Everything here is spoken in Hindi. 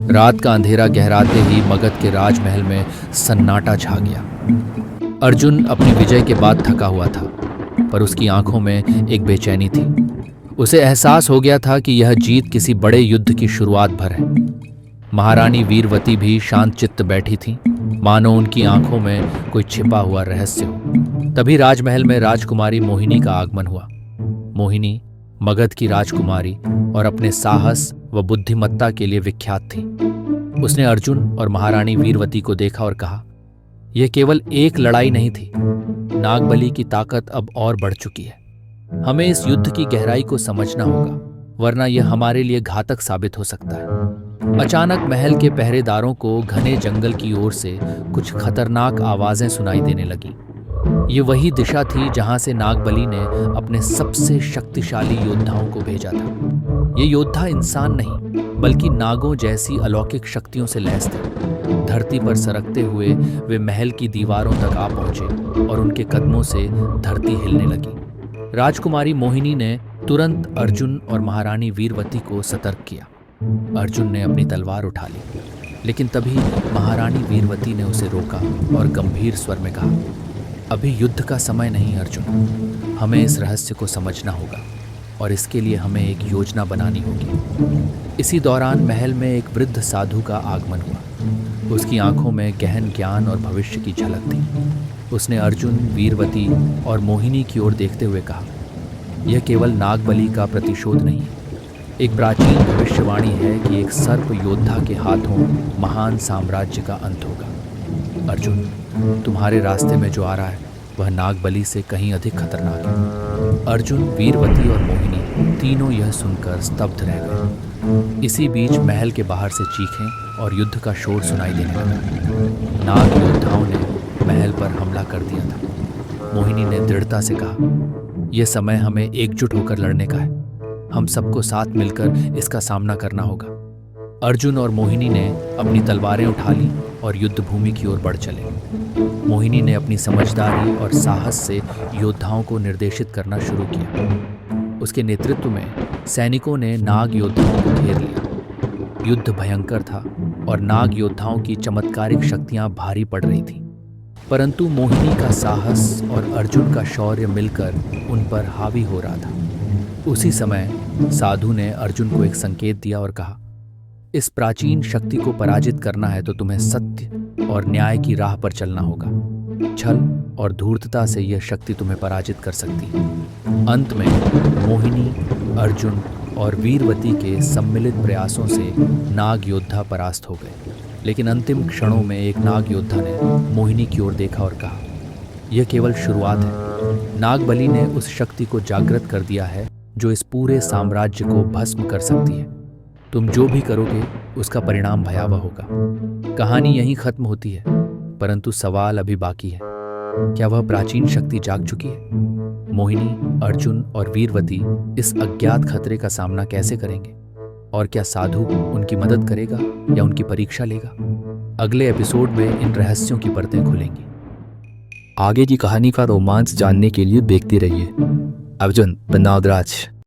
रात का अंधेरा गहराते ही मगध के राजमहल में सन्नाटा छा गया। अर्जुन अपनी विजय के बाद थका हुआ था, पर उसकी आंखों में एक बेचैनी थी। उसे एहसास हो गया था कि यह जीत किसी बड़े युद्ध की शुरुआत भर है। महारानी वीरवती भी शांत चित्त बैठी थी, मानो उनकी आंखों में कोई छिपा हुआ रहस्य हो। तभी राजमहल में राजकुमारी मोहिनी का आगमन हुआ। मोहिनी मगध की राजकुमारी और अपने साहस व बुद्धिमत्ता के लिए विख्यात थी। उसने अर्जुन और महारानी वीरवती को देखा और कहा, यह केवल एक लड़ाई नहीं थी, नागबली की ताकत अब और बढ़ चुकी है। हमें इस युद्ध की गहराई को समझना होगा, वरना यह हमारे लिए घातक साबित हो सकता है। अचानक महल के पहरेदारों को घने जंगल की ओर से कुछ खतरनाक आवाजें सुनाई देने लगी। ये वही दिशा थी जहां से नागबली ने अपने सबसे शक्तिशाली योद्धाओं को भेजा था। ये योद्धा इंसान नहीं, बल्कि नागों जैसी अलौकिक शक्तियों से लैस थे। धरती पर सरकते हुए वे महल की दीवारों तक आ पहुंचे और उनके कदमों से धरती हिलने लगी। राजकुमारी मोहिनी ने तुरंत अर्जुन और महारानी वीरवती को सतर्क किया। अर्जुन ने अपनी तलवार उठा ली, लेकिन तभी महारानी वीरवती ने उसे रोका और गंभीर स्वर में कहा, अभी युद्ध का समय नहीं अर्जुन, हमें इस रहस्य को समझना होगा और इसके लिए हमें एक योजना बनानी होगी। इसी दौरान महल में एक वृद्ध साधु का आगमन हुआ। उसकी आंखों में गहन ज्ञान और भविष्य की झलक थी। उसने अर्जुन, वीरवती और मोहिनी की ओर देखते हुए कहा, यह केवल नागबली का प्रतिशोध नहीं है, एक प्राचीन भविष्यवाणी है कि एक सर्प योद्धा के हाथों महान साम्राज्य का अंत होगा। अर्जुन, तुम्हारे रास्ते में जो आ रहा है वह नागबली से कहीं अधिक खतरनाक है। अर्जुन, वीरवती और मोहिनी तीनों यह सुनकर स्तब्ध रह गए। इसी बीच महल के बाहर से चीखें और युद्ध का शोर सुनाई देने लगा। नाग योद्धाओं ने महल पर हमला कर दिया था। मोहिनी ने दृढ़ता से कहा, यह समय हमें एकजुट होकर लड़ने का है। हम सबको साथ मिलकर इसका सामना करना होगा। अर्जुन और मोहिनी ने अपनी तलवारें उठा ली और युद्ध भूमि की ओर बढ़ चले। मोहिनी ने अपनी समझदारी और साहस से योद्धाओं को निर्देशित करना शुरू किया। उसके नेतृत्व में सैनिकों ने नाग योद्धाओं को घेर लिया। युद्ध भयंकर था और नाग योद्धाओं की चमत्कारिक शक्तियां भारी पड़ रही थीं। परंतु मोहिनी का साहस और अर्जुन का शौर्य मिलकर उन पर हावी हो रहा था। उसी समय साधु ने अर्जुन को एक संकेत दिया और कहा, इस प्राचीन शक्ति को पराजित करना है तो तुम्हें सत्य और न्याय की राह पर चलना होगा। छल और धूर्तता से यह शक्ति तुम्हें पराजित कर सकती है। अंत में मोहिनी, अर्जुन और वीरवती के सम्मिलित प्रयासों से नाग योद्धा परास्त हो गए। लेकिन अंतिम क्षणों में एक नाग योद्धा ने मोहिनी की ओर देखा और कहा, यह केवल शुरुआत है। नागबली ने उस शक्ति को जागृत कर दिया है जो इस पूरे साम्राज्य को भस्म कर सकती है। तुम जो भी करोगे उसका परिणाम भयावह होगा। कहानी यहीं खत्म होती है, परंतु सवाल अभी बाकी है। क्या वह प्राचीन शक्ति जाग चुकी है? मोहिनी, अर्जुन और वीरवती इस अज्ञात खतरे का सामना कैसे करेंगे? और क्या साधु उनकी मदद करेगा या उनकी परीक्षा लेगा? अगले एपिसोड में इन रहस्यों की परतें खुलेंगी। आगे की कहानी का रोमांच जानने के लिए देखते रहिए। अर्जुन बनावराज।